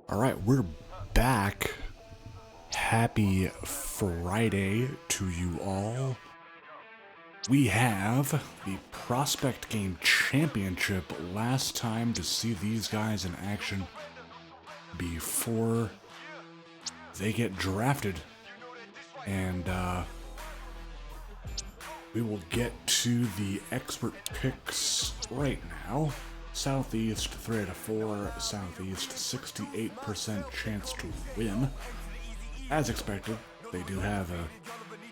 All right, we're back. Happy Friday to you all. We have the Prospect Game Championship. Last time to see these guys in action before they get drafted. And we will get to the expert picks right now. Southeast 3 out of 4, Southeast 68% chance to win. As expected, they do have an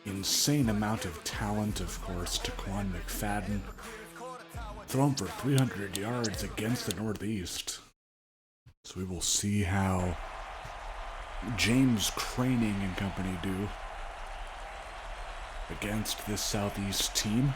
insane amount of talent, of course. Taquan McFadden thrown for 300 yards against the Northeast. So we will see how James Craning and company do against this Southeast team.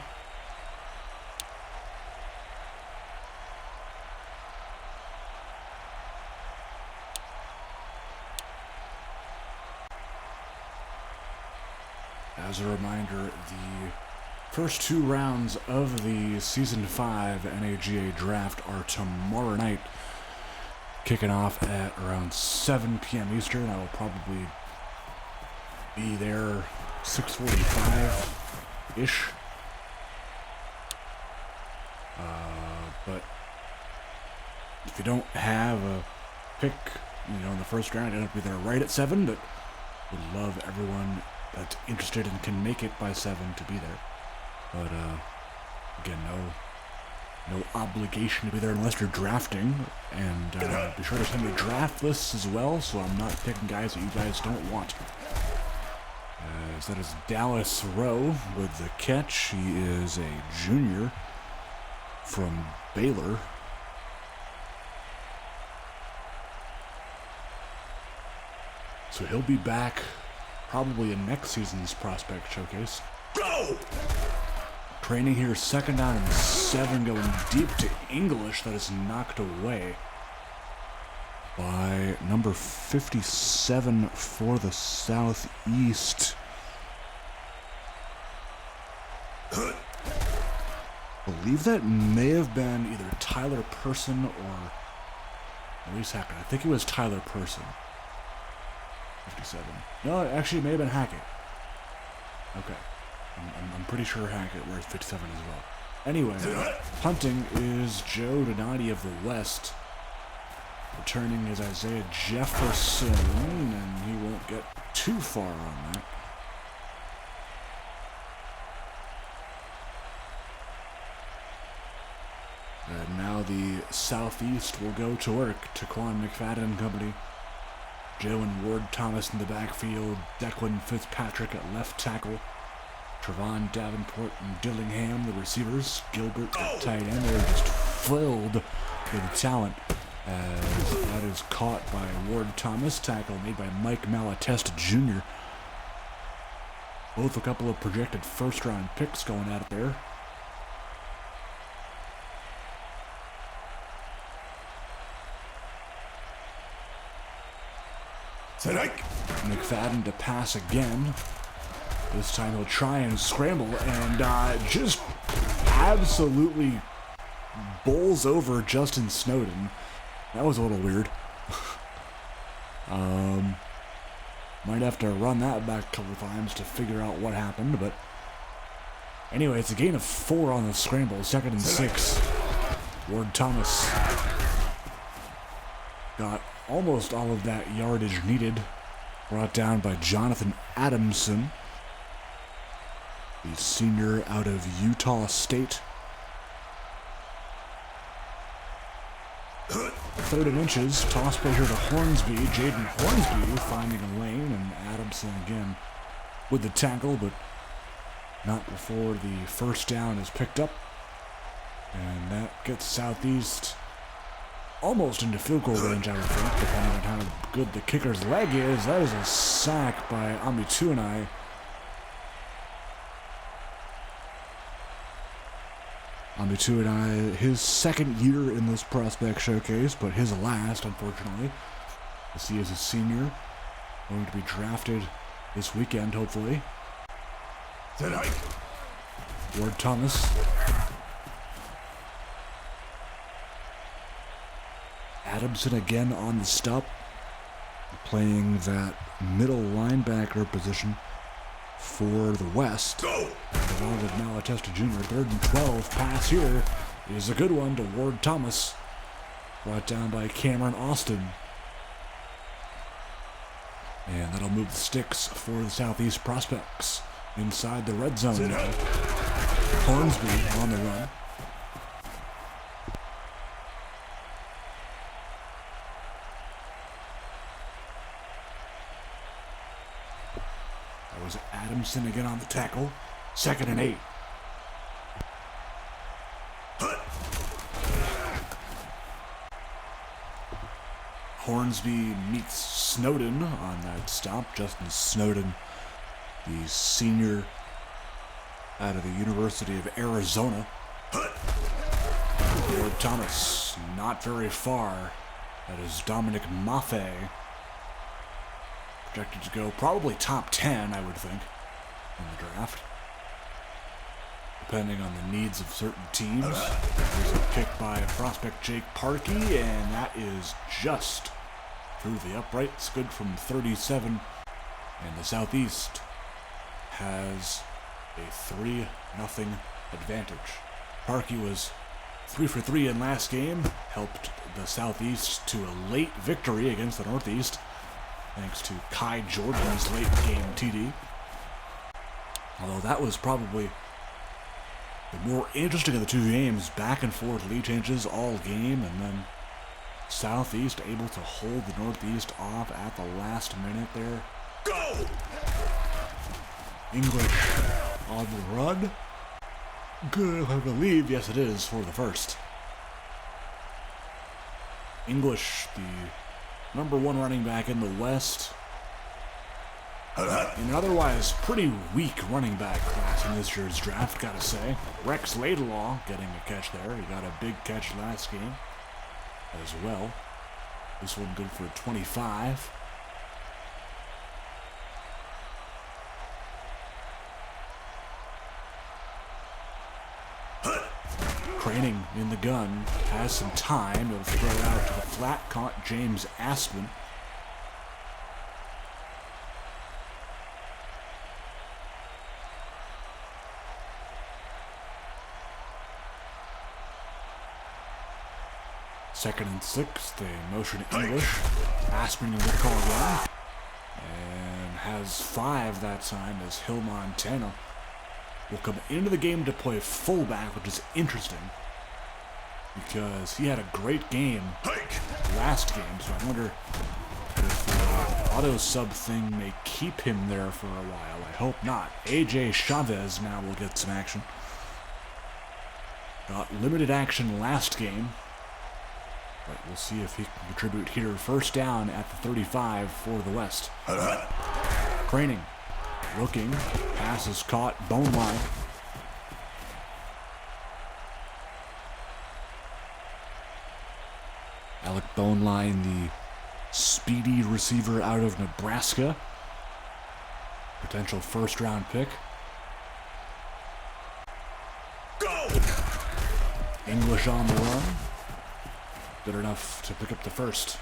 As a reminder, the first two rounds of the Season 5 NAGA draft are tomorrow night, kicking off at around 7 p.m. Eastern. I will probably be there 6:45-ish. But if you don't have a pick, in the first round, you don't have to be there right at 7, but would love everyone that's interested and can make it by 7 to be there. But again, no obligation to be there unless you're drafting. And be sure to send me draft lists as well, so I'm not picking guys that you guys don't want. As that is Dallas Rowe with the catch. He is a junior from Baylor. So he'll be back probably in next season's prospect showcase. Go! Training here, 2nd down and 7, going deep to English. That is knocked away by number 57 for the Southeast. Believe that may have been either Tyler Person or Maurice Hackett. I think it was Tyler Person. 57. No, actually, it may have been Hackett. Okay. I'm pretty sure Hackett wears 57 as well. Anyway, punting is Joe Donati of the West. Returning is Isaiah Jefferson, and he won't get too far on that. And now the Southeast will go to work. Taquan McFadden and company. Joe and Ward Thomas in the backfield, Declan Fitzpatrick at left tackle, Trevon Davenport and Dillingham, the receivers, Gilbert at tight end. They're just filled with talent, as that is caught by Ward Thomas, tackle made by Mike Malatesta Jr. Both a couple of projected first-round picks going at it there. McFadden to pass again. This time he'll try and scramble and just absolutely bowls over Justin Snowden. That was a little weird. Might have to run that back a couple times to figure out what happened, but anyway, it's a gain of 4 on the scramble. 2nd and 6. Ward Thomas got almost all of that yardage needed. Brought down by Jonathan Adamson, the senior out of Utah State. 3rd and inches, toss play here to Hornsby. Jaden Hornsby finding a lane, and Adamson again with the tackle, but not before the first down is picked up. And that gets Southeast almost into field goal range, I would think, depending on how good the kicker's leg is. That is a sack by Amituanai. Amituanai, his 2nd year in this prospect showcase, but his last, unfortunately, as he is a senior, going to be drafted this weekend, hopefully. Ward Thomas. Adamson again on the stop. playing that middle linebacker position for the West. Along with Malatesta Jr. 3rd and 12. Pass here is a good one to Ward Thomas. Brought down by Cameron Austin. And that'll move the sticks for the Southeast prospects inside the red zone now. Hornsby on the run. That was Adamson again on the tackle. 2nd and 8. Hornsby meets Snowden on that stop. Justin Snowden, the senior out of the University of Arizona. Ward Thomas, not very far. That is Dominic Maffei. Projected to go probably top 10, I would think, in the draft. Depending on the needs of certain teams. There's a pick by prospect Jake Parkey, and that is just through the uprights. Good from 37. And the Southeast has a 3-0 advantage. Parkey was 3 for 3 in last game. Helped the Southeast to a late victory against the Northeast, thanks to Kai Jordan's late game TD. Although that was probably the more interesting of the two games. Back and forth lead changes all game, and then Southeast able to hold the Northeast off at the last minute there. Go! English on the run. Good, I believe. Yes, it is for the first. English, the number 1 running back in the West. In an otherwise pretty weak running back class in this year's draft, gotta say. Rex Laidlaw getting a catch there. He got a big catch last game as well. This one good for 25. Craning in the gun, has some time. He'll throw it out to the flat. Caught James Aspen. Second and 6, they motion English. Aspen in the call again. And has 5 that time as Hill Montana will come into the game to play fullback, which is interesting because he had a great game last game, so I wonder if the auto sub thing may keep him there for a while. I hope not. AJ Chavez now will get some action. Got limited action last game, but we'll see if he can contribute here. First down at the 35 for the West. Craning. Looking, pass is caught, bone line. Alec Boneline, the speedy receiver out of Nebraska. Potential first-round pick. Go! English on the run. Good enough to pick up the first.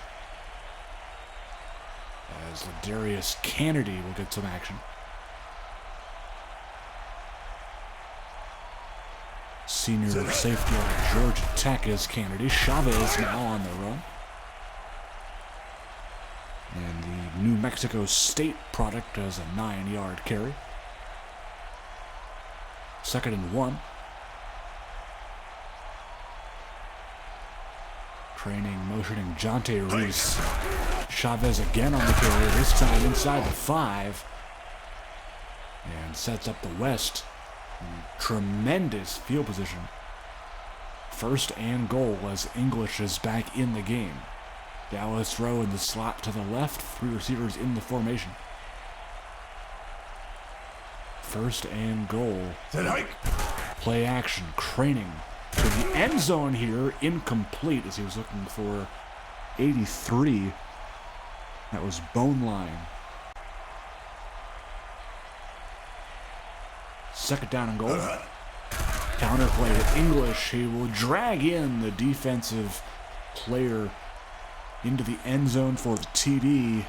As Ladarius Kennedy will get some action. Senior safety out of Georgia Tech is Kennedy. Chavez now on the run. And the New Mexico State product has a 9-yard carry. 2nd and 1. Training, motioning Jonte Reese. Chavez again on the carry, this time inside the 5. And sets up the West. Tremendous field position. 1st and goal as English is back in the game. Dallas throw in the slot to the left. 3 receivers in the formation. 1st and goal. Play action. Craning to the end zone here. Incomplete as he was looking for 83. That was Boneline. 2nd down and goal. Counterplay to English. He will drag in the defensive player into the end zone for the TD.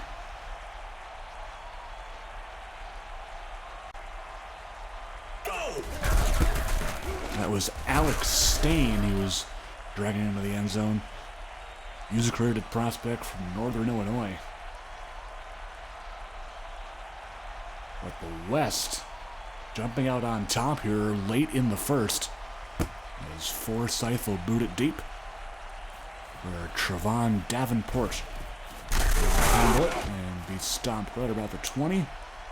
was Alex Stain he was dragging into the end zone. User-created prospect from Northern Illinois. But the West jumping out on top here late in the first as Forsyth will boot it deep where Trevon Davenport will handle it and be stopped right about the 20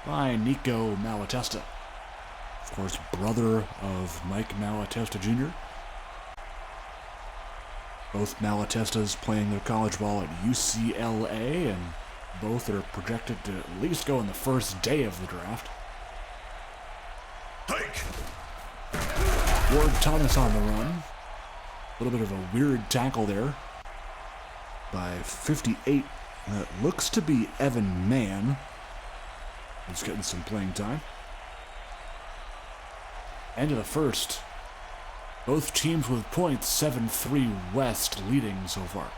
by Nico Malatesta. Of course, brother of Mike Malatesta Jr. Both Malatestas playing their college ball at UCLA, and both are projected to at least go in the first day of the draft. Ward Thomas on the run. A little bit of a weird tackle there by 58. That looks to be Evan Mann. He's getting some playing time. End of the first. Both teams with points, 7-3 West leading so far.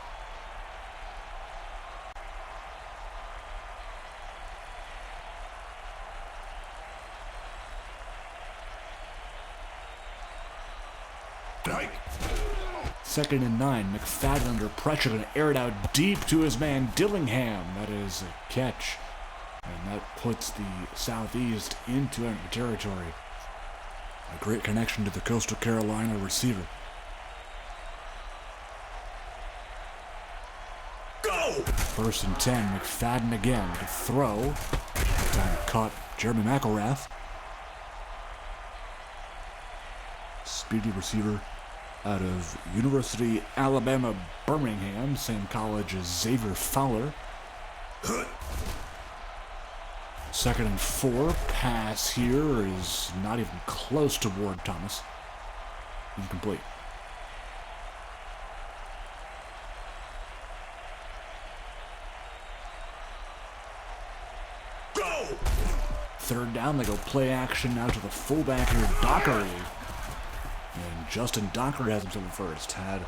Second and 9, McFadden under pressure, going to air it out deep to his man Dillingham. That is a catch, and that puts the Southeast into enemy territory. A great connection to the Coastal Carolina receiver. Go! First and 10, McFadden again to throw. That time caught Jeremy McElrath. Speedy receiver out of University Alabama Birmingham, same college as Xavier Fowler. Second and 4, pass here is not even close to Ward Thomas. Incomplete. Go! Third down, they go play action now to the fullback here, Dockery. And Justin Dockery has himself first. Had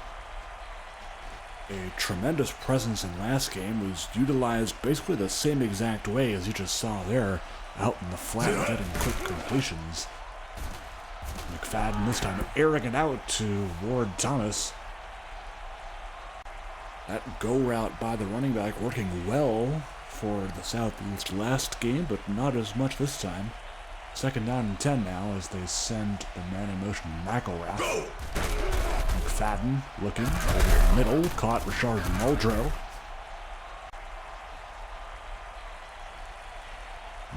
a tremendous presence in last game. Was utilized basically the same exact way as you just saw there, out in the flat, getting quick completions. McFadden this time airing it out to Ward Thomas. That go route by the running back working well for the Southeast last game, but not as much this time. Second down and 10 now as they send the man in motion McElrath. McFadden looking over the middle, caught Richard Muldrow.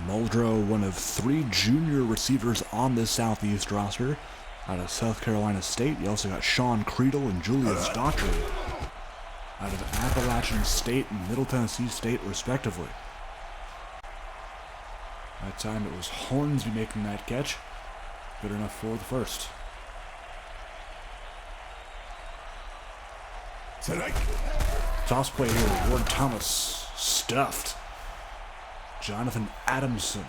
Muldrow, one of 3 junior receivers on this Southeast roster out of South Carolina State. You also got Sean Creedle and Julius Daughtry out of Appalachian State and Middle Tennessee State, respectively. That time it was Hornsby making that catch. Good enough for the first. Toss play here, Ward Thomas stuffed. Jonathan Adamson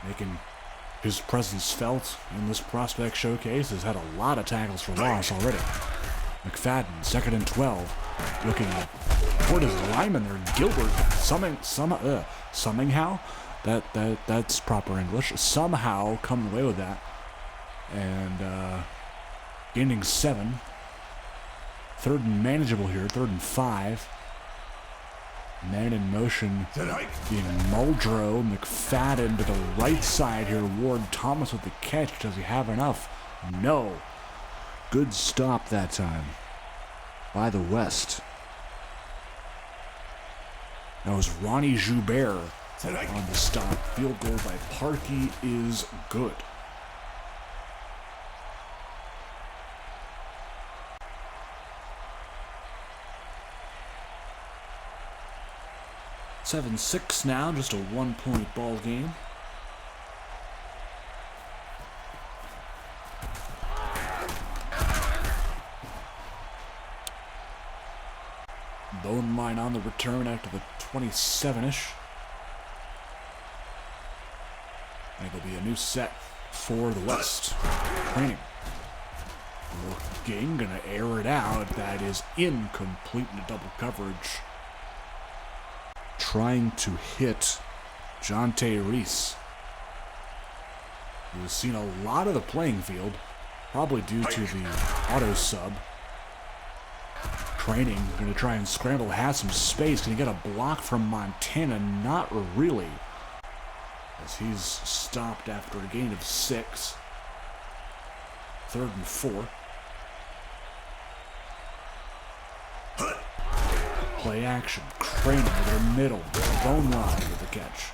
making his presence felt in this prospect showcase. Has had a lot of tackles for loss already. McFadden, second and 12. Looking toward his lineman there, Gilbert, somehow, that's proper English, somehow coming away with that, and gaining 7. Third and manageable here, third and 5. Man in motion being Muldrow. McFadden to the right side here, Ward Thomas with the catch. Does he have enough? No. Good stop that time by the West. That was Ronnie Joubert on the stop. Field goal by Parkey is good. Seven 6 now, just a 1-point ball game. Bone Mine on the return after the 27-ish. It'll be a new set for the West. Training. Looking, gonna air it out. That is incomplete into double coverage. Trying to hit Jonte Reese. who's seen a lot of the playing field, probably due to the auto sub. Training, going to try and scramble, has some space. Can he get a block from Montana? Not really, as he's stopped after a gain of 6. 3rd and 4. Play action. Craning over the middle. Bone line with the catch.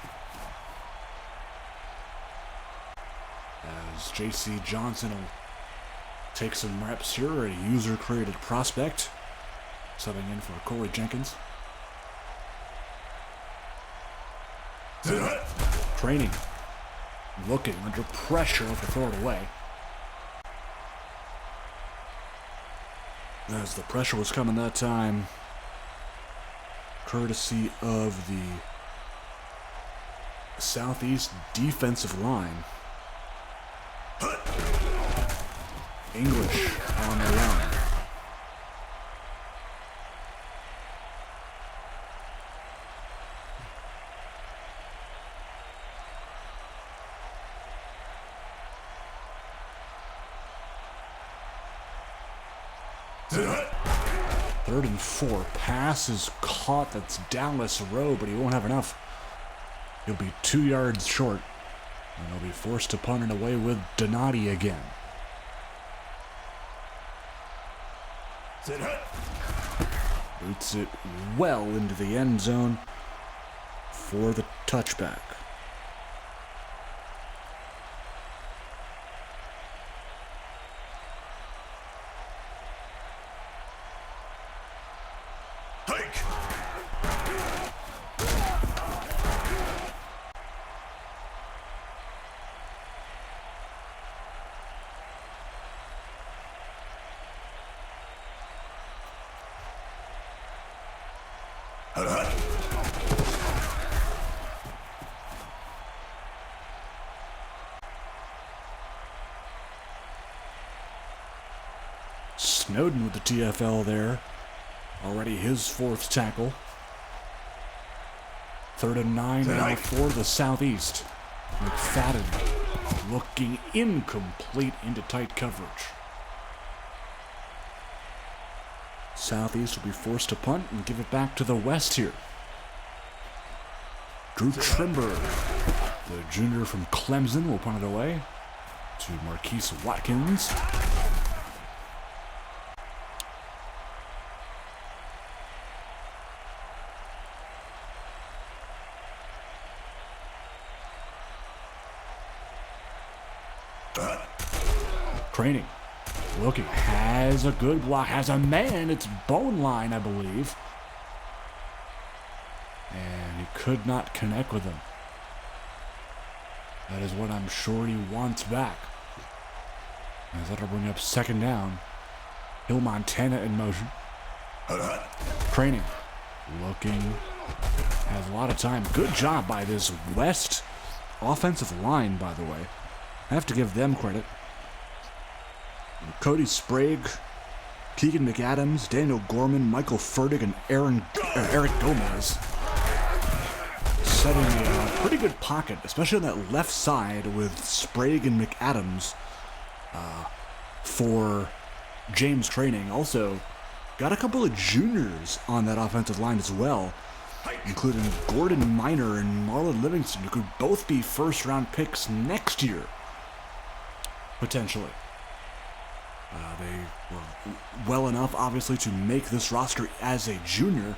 As J.C. Johnson will take some reps here, a user-created prospect, subbing in for Corey Jenkins. Training. Looking under pressure to throw it away. As the pressure was coming that time, courtesy of the Southeast defensive line. English on the run. Third and 4. Pass is caught. That's Dallas Rowe, but he won't have enough. He'll be 2 yards short, and he'll be forced to punt it away with Donati again. Boots it well into the end zone for the touchback. Snowden with the TFL there. Already his 4th tackle. 3rd and 9 now for the Southeast. McFadden looking incomplete into tight coverage. Southeast will be forced to punt and give it back to the West here. Drew Trimber, the junior from Clemson, will punt it away to Marquise Watkins. Training. Looking. Has a good block. Has a man. It's Bone Line, I believe. And he could not connect with him. That is what I'm sure he wants back. As that'll bring up 2nd down. Hill Montana in motion. Training. Looking. Has a lot of time. Good job by this West offensive line, by the way. I have to give them credit. Cody Sprague, Keegan McAdams, Daniel Gorman, Michael Furtick, and Eric Gomez setting a pretty good pocket, especially on that left side with Sprague and McAdams for James Training. Also, got a couple of juniors on that offensive line as well, including Gordon Minor and Marlon Livingston, who could both be 1st-round picks next year, potentially. They were well enough, obviously, to make this roster as a junior.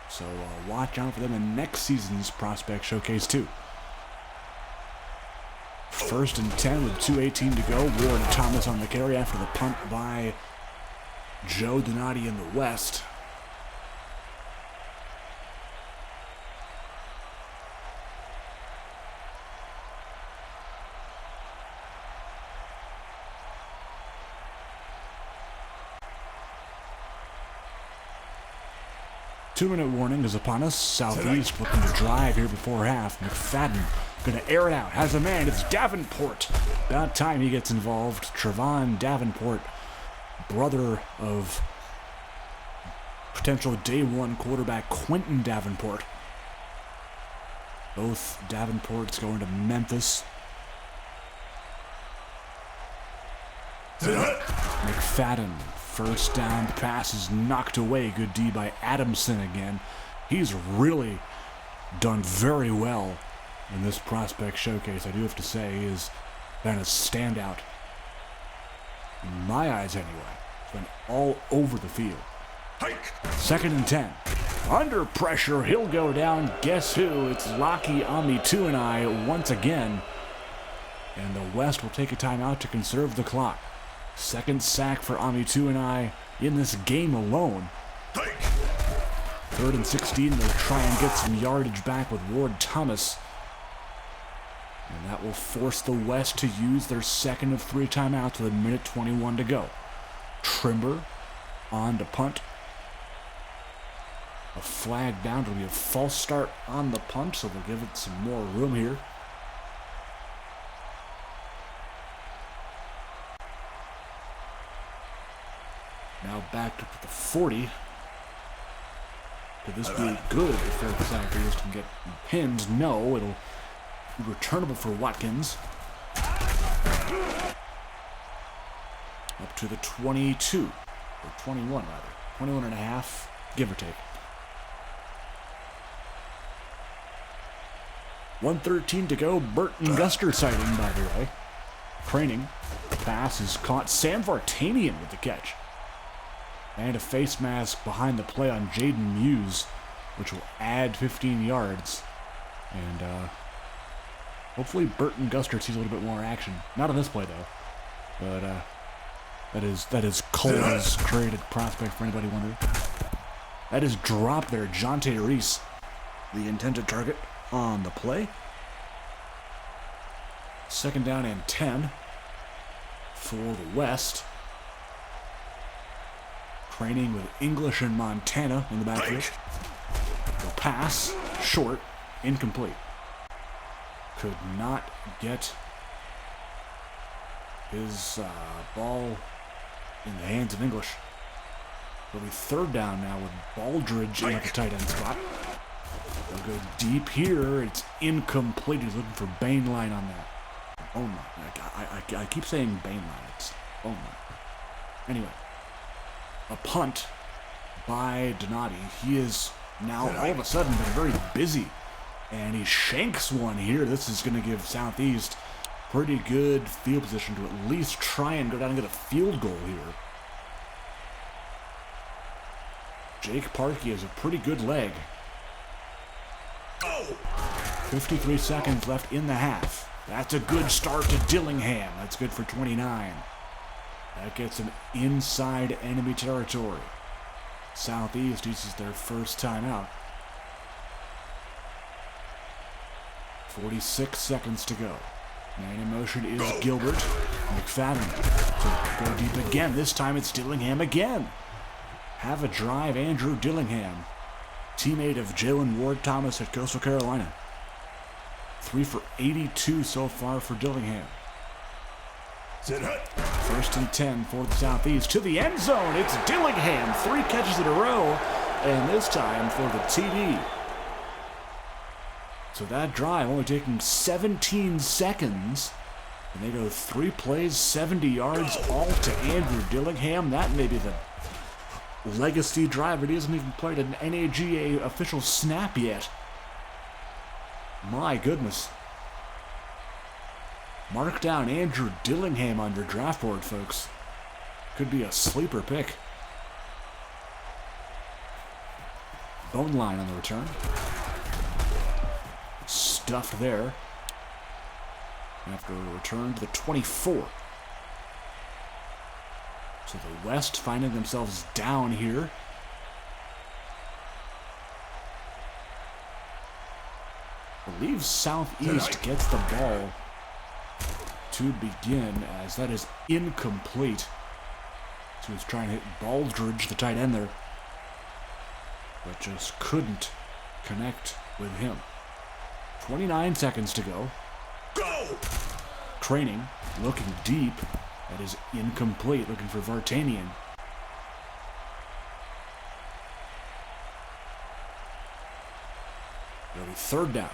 So watch out for them in next season's prospect showcase, too. 1st and 10 with 2:18 to go. Ward Thomas on the carry after the punt by Joe Donati in the West. Two-minute warning is upon us. Southeast looking to drive here before half. McFadden going to air it out. Has a man. It's Davenport. About time he gets involved. Trevon Davenport, brother of potential day 1 quarterback Quentin Davenport. Both Davenports going to Memphis. McFadden, first down. The pass is knocked away. Good D by Adamson again. He's really done very well in this prospect showcase, I do have to say. He has been a standout. In my eyes, anyway. He's been all over the field. 2nd and 10. Under pressure, he'll go down. Guess who? It's Laki Amituanai once again. And the West will take a timeout to conserve the clock. 2nd sack for Amituanai in this game alone. 3rd and 16, they'll try and get some yardage back with Ward Thomas. And that will force the West to use their 2nd of 3 timeouts with 1:21 to go. Trimber on to punt. A flag down. It'll be a false start on the punt, so they'll give it some more room here. Now back to the 40. Could this be good if the Southeast can get pinned? No, it'll be returnable for Watkins. Up to the 22, or 21 rather. 21 and a half, give or take. 1:13 to go. Burton Guster sighting, by the way. Craning. Pass is caught. Sam Vartanian with the catch. And a face mask behind the play on Jaden Muse, which will add 15 yards. And hopefully Burton Guster sees a little bit more action. Not on this play, though. But that is Cole's created prospect for anybody wondering. That is dropped there. Jonte Reese, the intended target on the play. 2nd down and 10 for the West. Training with English and Montana in the backfield. The pass, short, incomplete. Could not get his ball in the hands of English. It'll be 3rd down now with Baldridge in at the tight end spot. They'll go deep here. It's incomplete. He's looking for Bainline on that. Bainline. I keep saying Bainline. It's Bainline. Anyway. A punt by Donati. He is now all of a sudden been very busy. And he shanks one here. This is going to give Southeast pretty good field position to at least try and go down and get a field goal here. Jake Parkey has a pretty good leg. 53 seconds left in the half. That's a good start to Dillingham. That's good for 29. That gets them inside enemy territory. Southeast uses their first timeout. 46 seconds to go. Man in motion is Gilbert. McFadden to go deep again. This time it's Dillingham again. Have a drive, Andrew Dillingham. Teammate of Jalen Ward Thomas at Coastal Carolina. 3 for 82 so far for Dillingham. 1st and 10 for the Southeast. To the end zone, it's Dillingham. 3 catches in a row, and this time for the TD. So that drive only taking 17 seconds, and they go 3 plays, 70 yards, all to Andrew Dillingham. That may be the legacy drive, but he hasn't even played an NAGA official snap yet. My goodness. Mark down Andrew Dillingham on your draft board, folks. Could be a sleeper pick. Bone line on the return. Stuffed there. After a return to the 24. So the West finding themselves down here. I believe Southeast gets the ball to begin, as that is incomplete. So he's trying to hit Baldridge, the tight end there, but just couldn't connect with him. 29 seconds to go. Training, looking deep. That is incomplete, looking for Vartanian. It'll be 3rd down.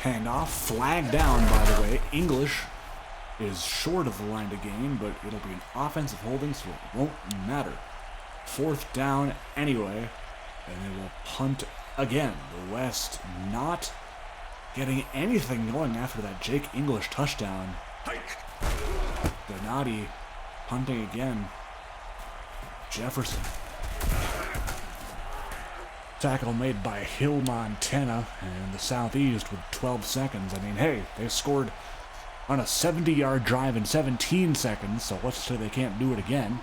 Handoff, flag down, by the way. English is short of the line to gain, but it'll be an offensive holding, so it won't matter. 4th down anyway, and they will punt again. The West not getting anything going after that Jake English touchdown. Donati punting again. Jefferson. Tackle made by Hill, Montana, and the Southeast with 12 seconds. I mean, hey, they scored on a 70-yard drive in 17 seconds, so let's say they can't do it again.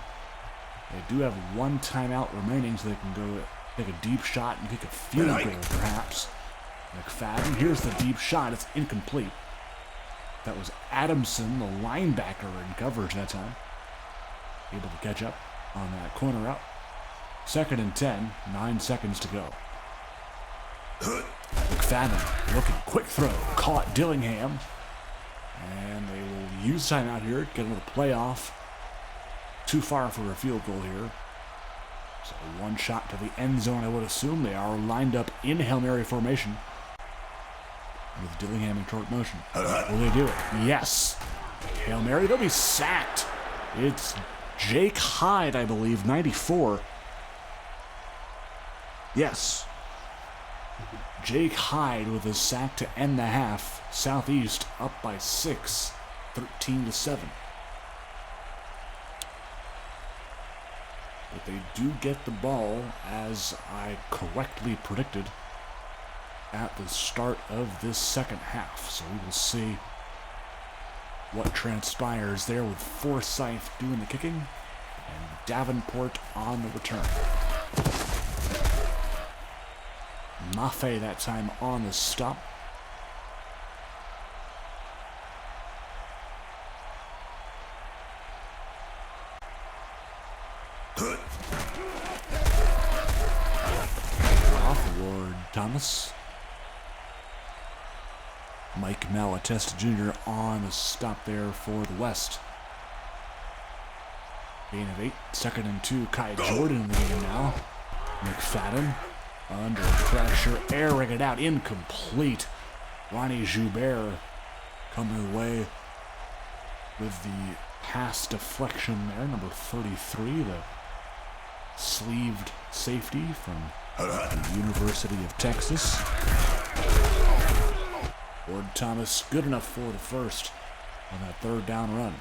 They do have 1 timeout remaining, so they can go take a deep shot and kick a field goal, perhaps. McFadden, here's the deep shot. It's incomplete. That was Adamson, the linebacker, in coverage that time. Able to catch up on that corner route. 2nd and 10, 9 seconds to go. McFadden looking, quick throw, caught Dillingham. And they will use timeout here, get into the playoff. Too far for a field goal here. So 1 shot to the end zone, I would assume. They are lined up in Hail Mary formation with Dillingham in short motion. Will they do it? Yes. Hail Mary, they'll be sacked. It's Jake Hyde, I believe, 94. Yes. Jake Hyde with a sack to end the half. Southeast up by 6, 13-7. But they do get the ball, as I correctly predicted, at the start of this second half. So we will see what transpires there with Forsyth doing the kicking and Davenport on the return. Maffei that time on the stop. Off Ward Thomas. Mike Malatesta Jr. on the stop there for the West. Gain of 8, 2nd and 2. Kai Jordan in the game now. McFadden under pressure, airing it out, incomplete. Ronnie Joubert coming away with the pass deflection there. Number 33, the sleeved safety from the University of Texas. Ward Thomas good enough for the first on that 3rd down run.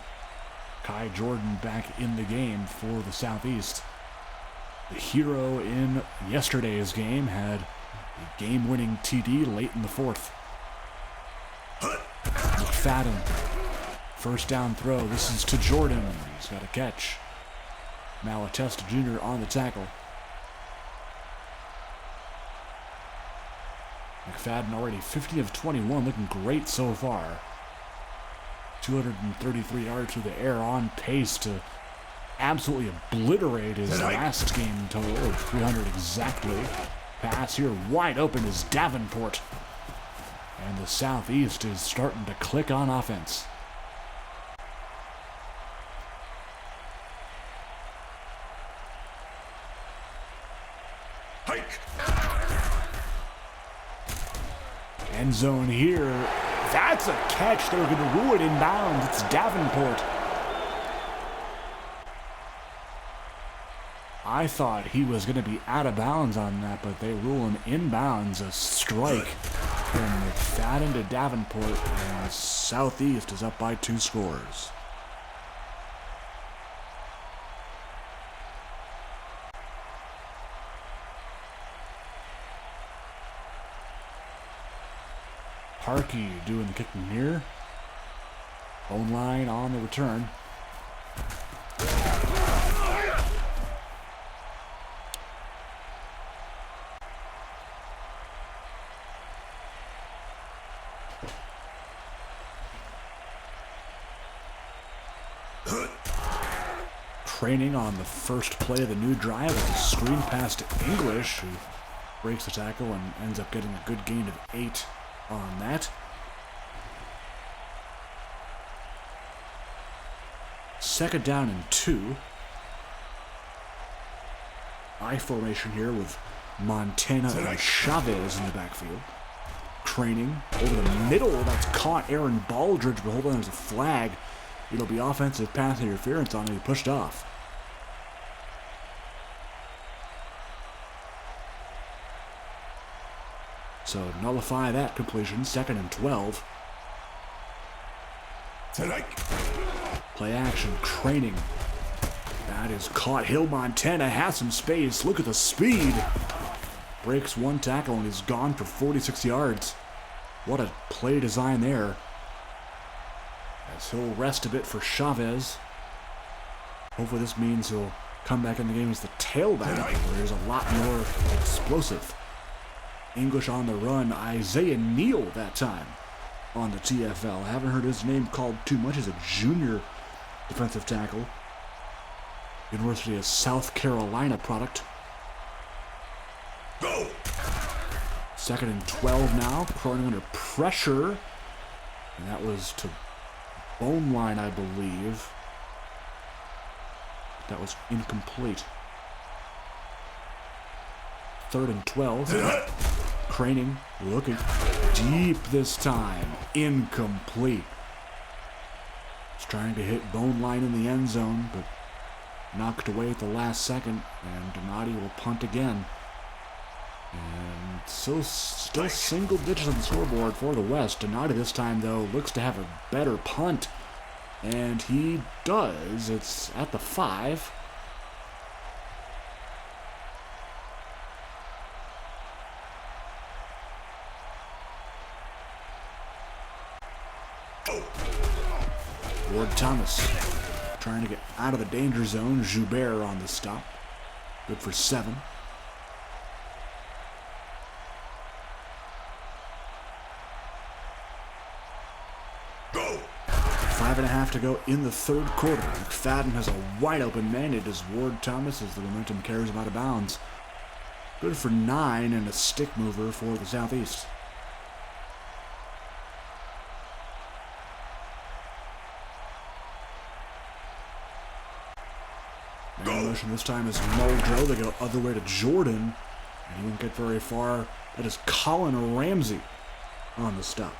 Kai Jordan back in the game for the Southeast. The hero in yesterday's game had a game-winning TD late in the 4th. McFadden, 1st down throw. This is to Jordan. He's got a catch. Malatesta Jr. on the tackle. McFadden already 50 of 21, looking great so far. 233 yards through the air, on pace to absolutely obliterate his last game total of 300 exactly. Pass here wide open is Davenport. And the Southeast is starting to click on offense. End zone here. That's a catch. They're going to rule it inbounds. It's Davenport. I thought he was going to be out of bounds on that, but they rule him inbounds. A strike from McFadden to Davenport, and Southeast is up by 2 scores. Harkey doing the kicking here. Bone line on the return. Training on the first play of the new drive with a screen pass to English, who breaks the tackle and ends up getting a good gain of 8 on that. Second down and 2. I formation here with Montana and Chavez in the backfield. Training over the middle. That's caught Aaron Baldridge, but hold on, there's a flag. It'll be offensive pass interference on him. He pushed off. So nullify that completion. 2nd and 12. Play action. Training. That is caught. Hill Montana has some space. Look at the speed. Breaks one tackle and is gone for 46 yards. What a play design there. As he'll rest a bit for Chavez. Hopefully this means he'll come back in the game as the tailback, where there's a lot more explosive. English on the run. Isaiah Neal that time on the TFL. I haven't heard his name called too much as a junior defensive tackle. University of South Carolina product. Go! 2nd and 12 now. Cronin under pressure. And that was to bone line, I believe. That was incomplete. 3rd and 12. Craning, looking deep this time. Incomplete. He's trying to hit bone line in the end zone, but knocked away at the last second, and Donati will punt again. And still single digits on the scoreboard for the West. Donati this time, though, looks to have a better punt. And he does. It's at the 5. Ward Thomas trying to get out of the danger zone. Joubert on the stop. Good for 7. Go. 5.5 to go in the 3rd quarter. McFadden has a wide open man. It is Ward Thomas as the momentum carries him out of bounds. Good for 9 and a stick mover for the Southeast. Motion this time is Muldrow. They go other way to Jordan, and he won't get very far. That is Colin Ramsey on the stop.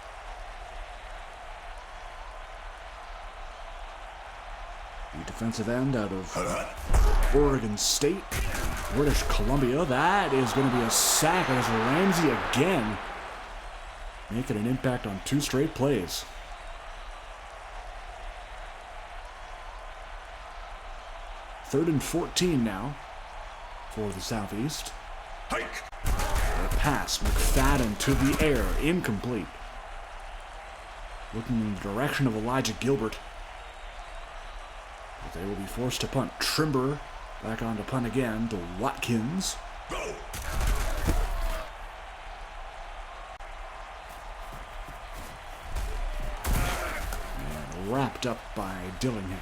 The defensive end out of Oregon State, British Columbia. That is going to be a sack as Ramsey again, making an impact on 2 straight plays. 3rd and 14 now for the Southeast. Hike. A pass, McFadden to the air, incomplete. Looking in the direction of Elijah Gilbert. But they will be forced to punt. Trimber back on to punt again to Watkins. Go. And wrapped up by Dillingham.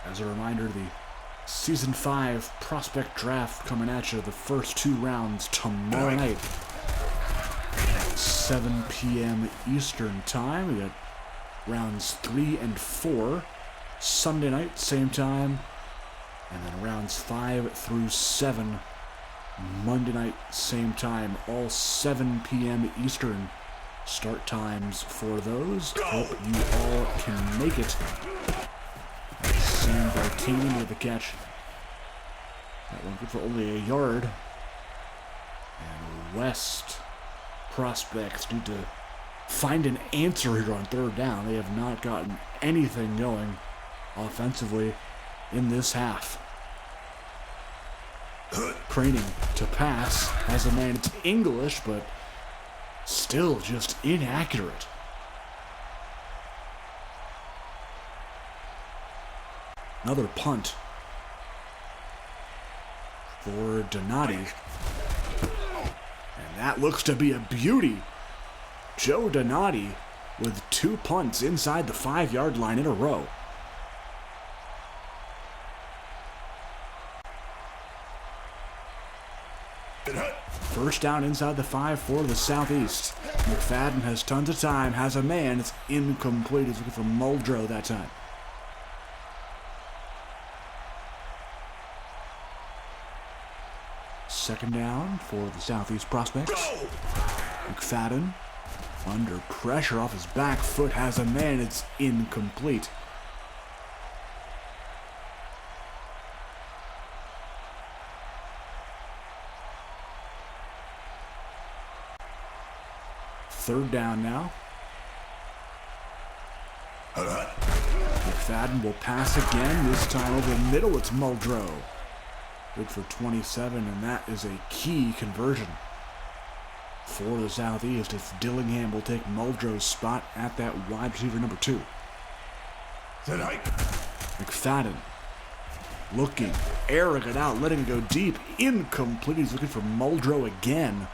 As a reminder, the Season 5 prospect draft coming at you the first 2 rounds tomorrow night at 7 p.m. Eastern Time. We got rounds 3 and 4 Sunday night, same time. And then rounds 5 through 7 Monday night, same time. All 7 p.m. Eastern start times for those. Hope you all can make it. Sam Bartini with the catch. That one good for only a yard. And West prospects need to find an answer here on 3rd down. They have not gotten anything going offensively in this half. Craning to pass. Has a man. It's English, but still just inaccurate. Another punt for Donati. And that looks to be a beauty. Joe Donati with 2 punts inside the 5-yard line in a row. First down inside the 5 for the Southeast. McFadden has tons of time, has a man. It's incomplete. He's looking for Muldrow that time. Second down for the Southeast prospects. McFadden, under pressure off his back foot, has a man. It's incomplete. Third down now. McFadden will pass again, this time over the middle. It's Muldrow. Good for 27, and that is a key conversion for the Southeast if Dillingham will take Muldrow's spot at that wide receiver number 2. McFadden looking, airing it out, letting it go deep. Incomplete. He's looking for Muldrow again.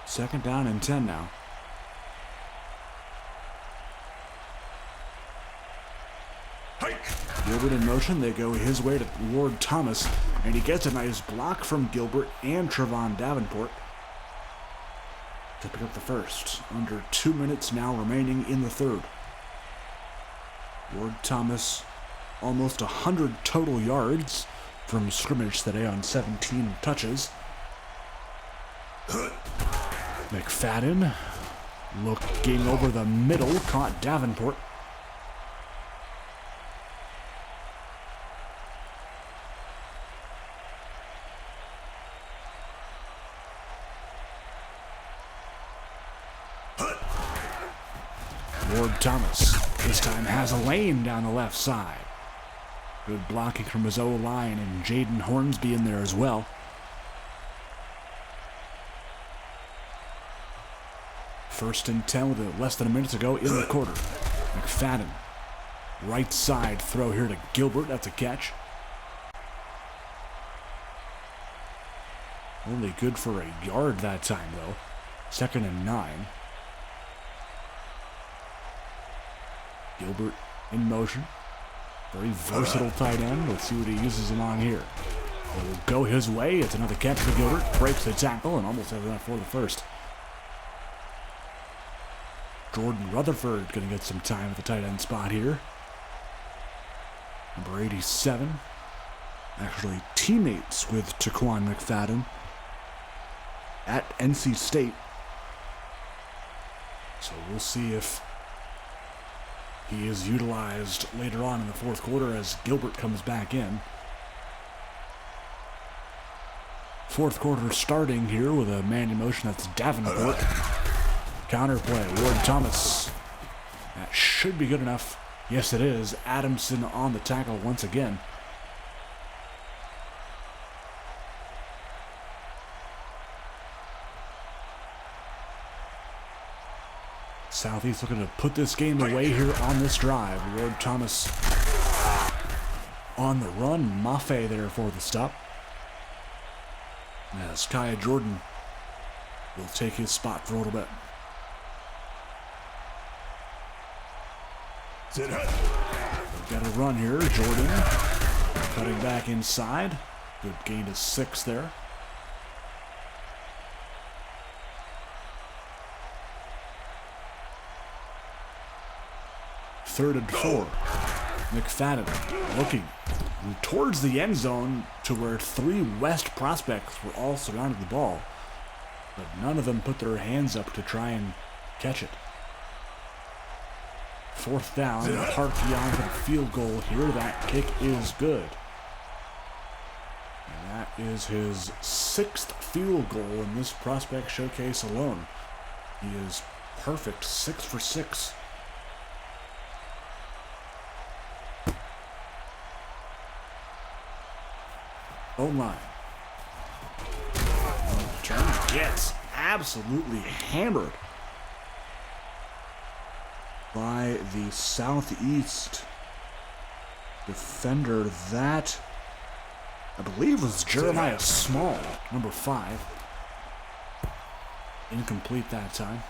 Second down and 10 now. Gilbert in motion. They go his way to Ward Thomas, and he gets a nice block from Gilbert and Trevon Davenport to pick up the first. Under 2 minutes now remaining in the third. Ward Thomas, almost 100 total yards from scrimmage today on 17 touches. McFadden looking over the middle, caught Davenport. Ward Thomas this time has a lane down the left side. Good blocking from his O-line, and Jaden Hornsby in there as well. First and 10 with less than a minute to go in the quarter. McFadden, right side throw here to Gilbert. That's a catch. Only good for a yard that time, though. Second and 9. Gilbert in motion. Very versatile tight end. Let's see what he uses along here. It will go his way. It's another catch for Gilbert. Breaks the tackle and almost has enough for the first. Jordan Rutherford going to get some time at the tight end spot here. Number 87. Actually teammates with Taquan McFadden at NC State. So we'll see if he is utilized later on in the fourth quarter as Gilbert comes back in. Fourth quarter starting here with a man in motion. That's Davenport. Counter play, Ward Thomas. That should be good enough. Yes, it is. Adamson on the tackle once again. Southeast looking to put this game away here on this drive. Ward Thomas on the run. Maffei there for the stop. As Kaya Jordan will take his spot for a little bit. We've got a run here. Jordan cutting back inside. Good gain of 6 there. Third and 4. McFadden looking towards the end zone to where 3 West prospects were all surrounding the ball, but none of them put their hands up to try and catch it. Fourth down, Park beyond the field goal here. That kick is good. And that is his 6th field goal in this prospect showcase alone. He is perfect, 6 for 6. O-line. Turn gets absolutely hammered by the Southeast defender. That, I believe, was Jeremiah Small, number 5. Incomplete that time.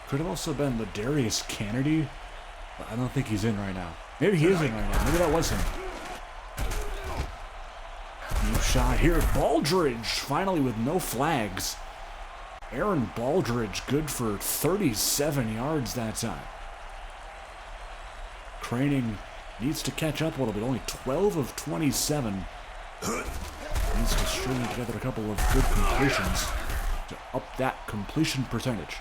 Could have also been Ladarius Kennedy, but I don't think he's in right now. Maybe he is in right now. Maybe that was him. Deep shot here. Baldridge finally with no flags. Aaron Baldridge good for 37 yards that time. Craning needs to catch up a little bit. Only 12 of 27. Needs to string together a couple of good completions to up that completion percentage.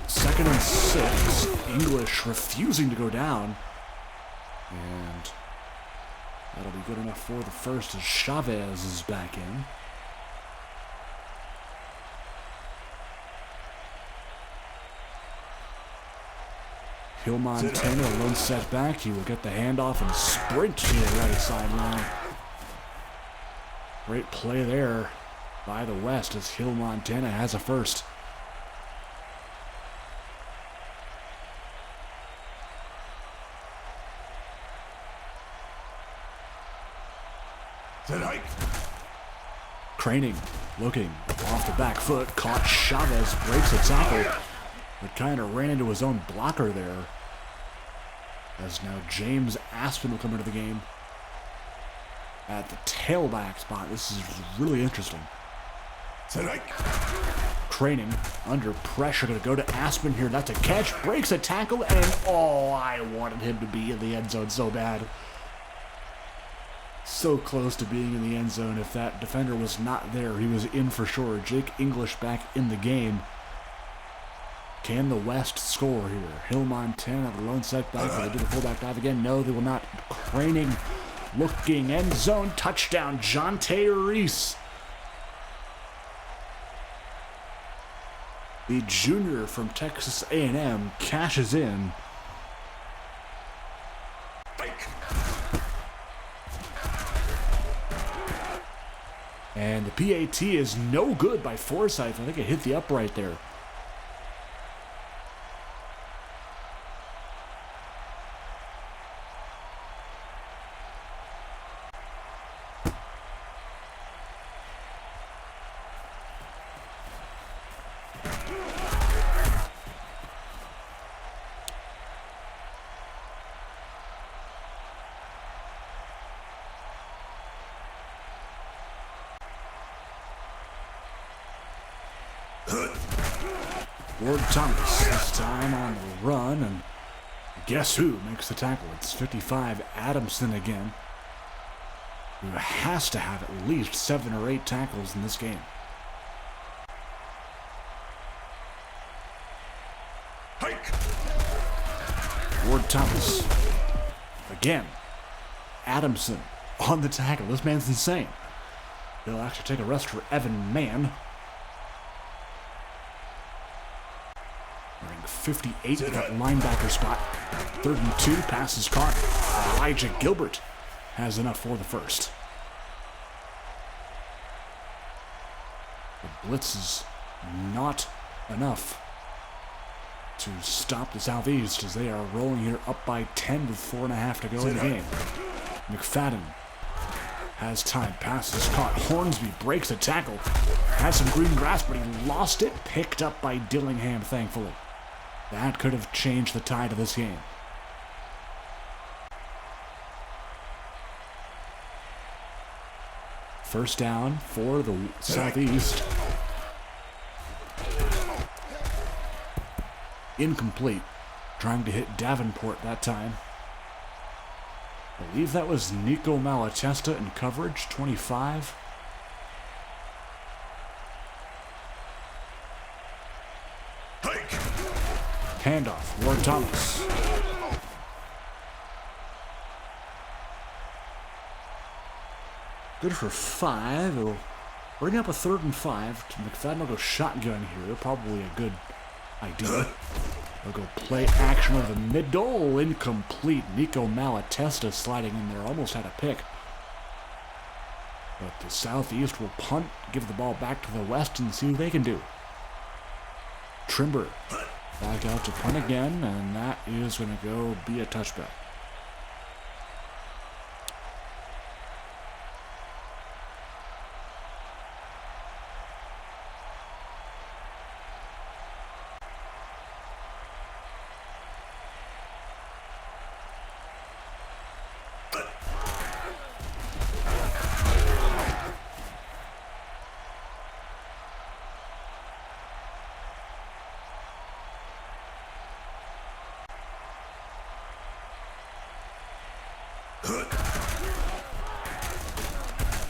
Second and 6. English refusing to go down. And that'll be good enough for the first as Chavez is back in. Hill Montana, lone setback. He will get the handoff and sprint to the right sideline. Great play there by the West as Hill Montana has a first. Craning, looking off the back foot, caught Chavez, breaks a tackle, but kind of ran into his own blocker there. As now James Aspen will come into the game at the tailback spot. This is really interesting. Craning under pressure, going to go to Aspen here. That's a catch, breaks a tackle, and oh, I wanted him to be in the end zone so bad. So close to being in the end zone. If that defender was not there, he was in for sure. Jake English back in the game. Can the West score here? Hill Montana, the lone setback. Will they do the fullback dive again? No, they will not. Craning, looking, end zone, touchdown, Jonte Reese. The junior from Texas A&M cashes in. And the PAT is no good by Forsyth. I think it hit the upright there. Ward Thomas this time on the run, and guess who makes the tackle? It's 55 Adamson again, who has to have at least 7 or 8 tackles in this game. Ward Thomas again. Adamson on the tackle. This man's insane. They'll actually take a rest for Evan Mann. 58 at that linebacker spot. 3rd and 2, pass is caught. Elijah Gilbert has enough for the first. The blitz is not enough to stop the Southeast as they are rolling here up by 10 with 4.5 to go in the game. McFadden has time. Pass is caught. Hornsby breaks a tackle. Had some green grass, but he lost it. Picked up by Dillingham, thankfully. That could have changed the tide of this game. First down for the Southeast. Incomplete. Trying to hit Davenport that time. I believe that was Nico Malatesta in coverage, 25. Handoff, Ward Thomas. Good for 5. It'll bring up a 3rd and 5. McFadden will go shotgun here. Probably a good idea. They'll go play action over the middle. Incomplete. Nico Malatesta sliding in there. Almost had a pick. But the Southeast will punt, give the ball back to the West, and see what they can do. Trimber back out to punt again, and that is going to go be a touchback.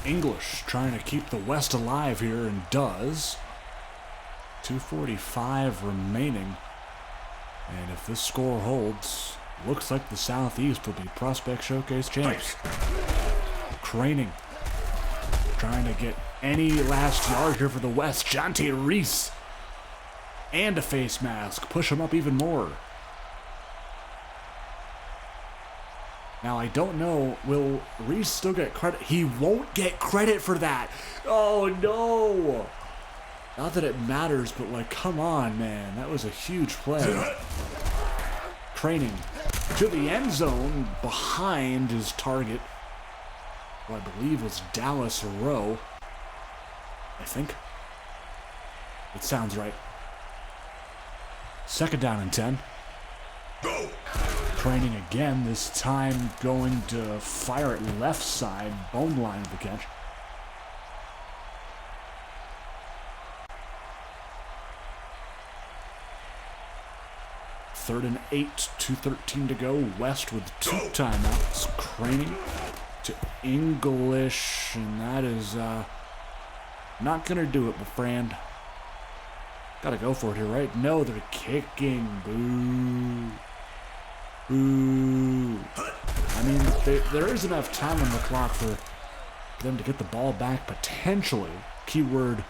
English trying to keep the West alive here, and does. 2:45 remaining. And if this score holds, looks like the Southeast will be Prospect Showcase champs. Craning. Trying to get any last yard here for the West. Jonte Reese. And a face mask. Push him up even more. Now, I don't know, will Reese still get credit? He won't get credit for that. Oh, no. Not that it matters, but, like, come on, man. That was a huge play. Craning to the end zone behind his target, who I believe was Dallas Rowe. I think. It sounds right. 2nd down and 10. Go. Craning again, this time going to fire it left side, bone line of the catch. Third and 8, 2:13 to go. West with 2 timeouts. Craning to English, and that is not gonna do it, my friend. Gotta go for it here, right? No, they're kicking. Boo. Boo. I mean, there is enough time on the clock for them to get the ball back, potentially. Keyword,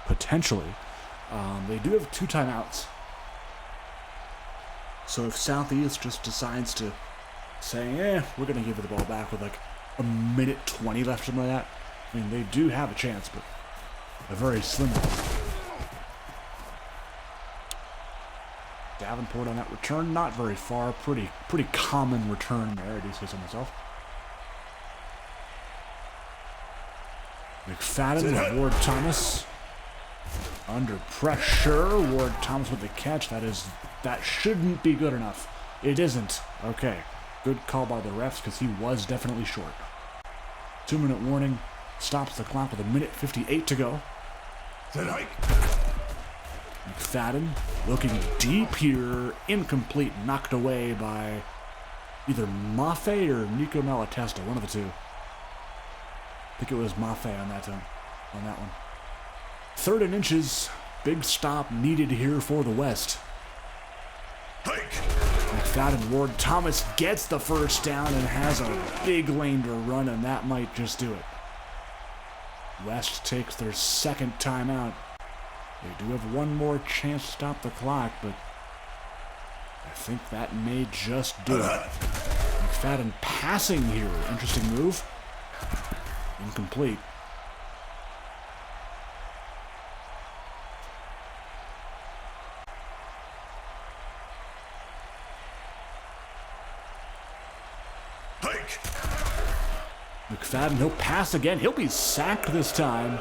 potentially. They do have 2 timeouts. So if Southeast just decides to say, we're going to give it the ball back with like a minute 20 left, something like that, I mean, they do have a chance, but a very slim one. Davenport on that return, not very far. Pretty common return there, I do say so myself. McFadden with Ward Thomas. Under pressure, Ward Thomas with the catch. That shouldn't be good enough. It isn't. Okay. Good call by the refs because he was definitely short. 2-minute warning. Stops the clock with 1:58 to go. McFadden looking deep here. Incomplete. Knocked away by either Maffei or Nico Malatesta. One of the two. I think it was Maffei on that one. 3rd and inches. Big stop needed here for the West. McFadden, Ward Thomas gets the first down and has a big lane to run, and that might just do it. West takes their 2nd timeout. They do have one more chance to stop the clock, but I think that may just do it. McFadden passing here. Interesting move. Incomplete. McFadden, he'll pass again. He'll be sacked this time.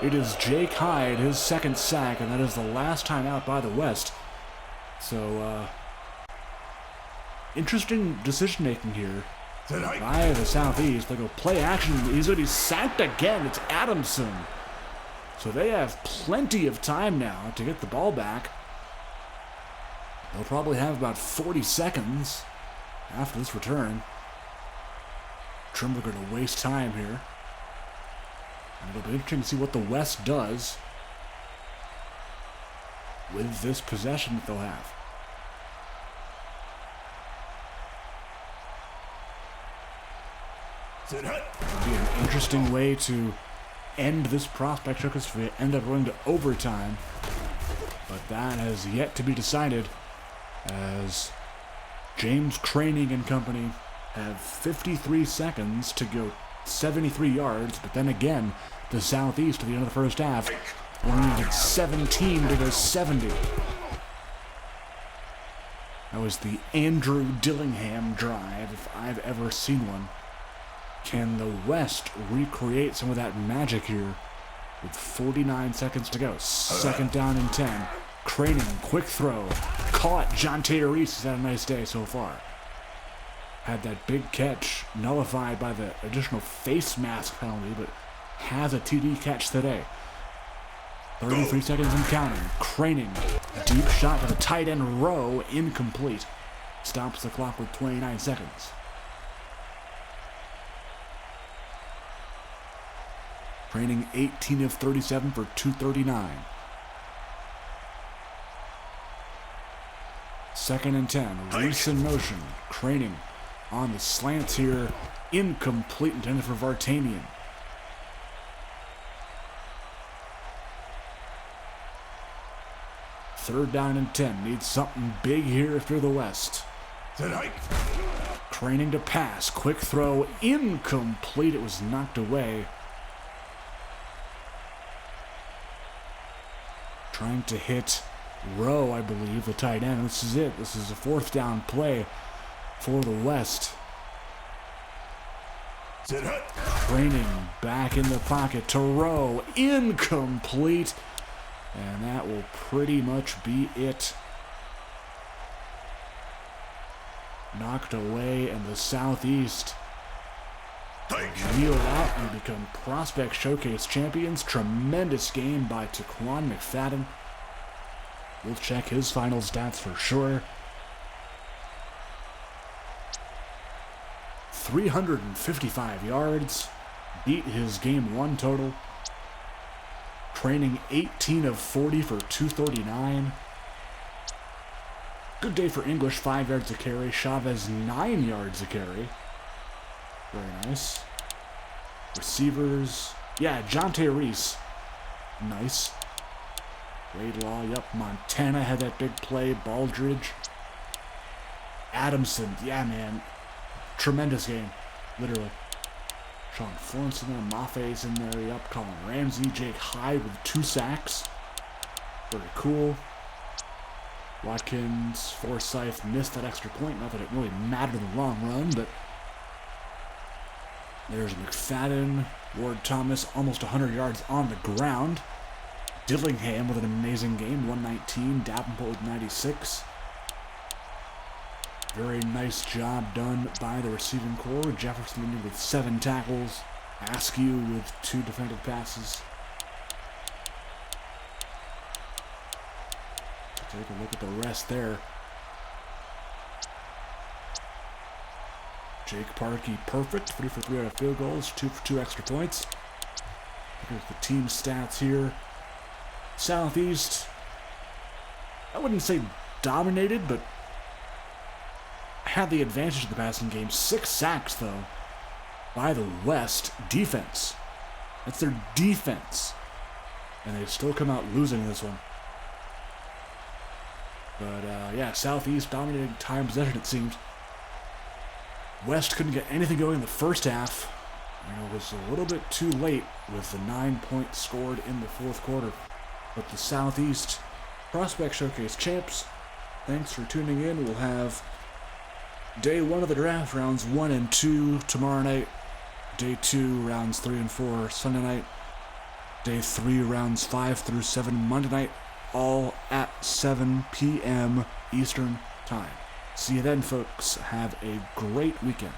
It is Jake Hyde, his 2nd sack, and that is the last time out by the West. So, interesting decision-making here by the Southeast. They go play action. He's going to be sacked again. It's Adamson. So they have plenty of time now to get the ball back. They'll probably have about 40 seconds after this return. Trimble going to waste time here. And it'll be interesting to see what the West does with this possession that they'll have. It'll be an interesting way to end this prospect showcase if we end up going to overtime. But that has yet to be decided, as James Craning and company have 53 seconds to go 73 yards, but then again, the Southeast at the end of the first half only needed 17 to go 70. That was the Andrew Dillingham drive, if I've ever seen one. Can the West recreate some of that magic here with 49 seconds to go? 2nd down and 10. Craning, quick throw. Caught. Jonte Reese has had a nice day so far. Had that big catch nullified by the additional face mask penalty, but has a TD catch today. 33 seconds and counting. Craning. Deep shot to the tight end Rowe. Incomplete. Stops the clock with 29 seconds. training 18 of 37 for 239. 2nd and 10, Reese in motion, Craning on the slants here, incomplete, intended for Vartanian. Third down and 10, needs something big here if you're the West. Craning to pass, quick throw, incomplete, it was knocked away. Trying to hit Rowe, I believe, the tight end. This is it. This is a 4th down play for the West. Craning back in the pocket to Rowe, incomplete. And that will pretty much be it. Knocked away, and the Southeast yield out and become Prospect Showcase champions. Tremendous game by Taquan McFadden. We'll check his final stats for sure. 355 yards, beat his game 1 total. Training 18 of 40 for 239. Good day for English, 5 yards a carry. Chavez, 9 yards a carry. Very nice. Receivers, yeah, Jonte Reese. Nice. Law, yep. Montana had that big play. Baldridge. Adamson, yeah, man. Tremendous game, literally. Sean Florence in there. Maffei's in there, yep. Colin Ramsey. Jake Hyde with 2 sacks. Very cool. Watkins, Forsyth missed that extra point. Not that it really mattered in the long run, but there's McFadden. Ward Thomas, almost 100 yards on the ground. Dillingham with an amazing game, 119. Davenport with 96. Very nice job done by the receiving corps. Jefferson with 7 tackles. Askew with 2 defended passes. Take a look at the rest there. Jake Parkey, perfect. 3 for 3 out of field goals. 2 for 2 extra points. Look at the team stats here. Southeast, I wouldn't say dominated, but had the advantage of the passing game. 6 sacks, though, by the West defense. That's their defense. And they still come out losing this one. But, yeah, Southeast dominating time possession, it seems. West couldn't get anything going in the first half. And it was a little bit too late with the 9 points scored in the 4th quarter. But the Southeast Prospect Showcase champs, thanks for tuning in. We'll have day 1 of the draft, rounds 1 and 2 tomorrow night. Day 2, rounds 3 and 4 Sunday night. Day 3, rounds 5 through 7 Monday night, all at 7 p.m. Eastern Time. See you then, folks. Have a great weekend.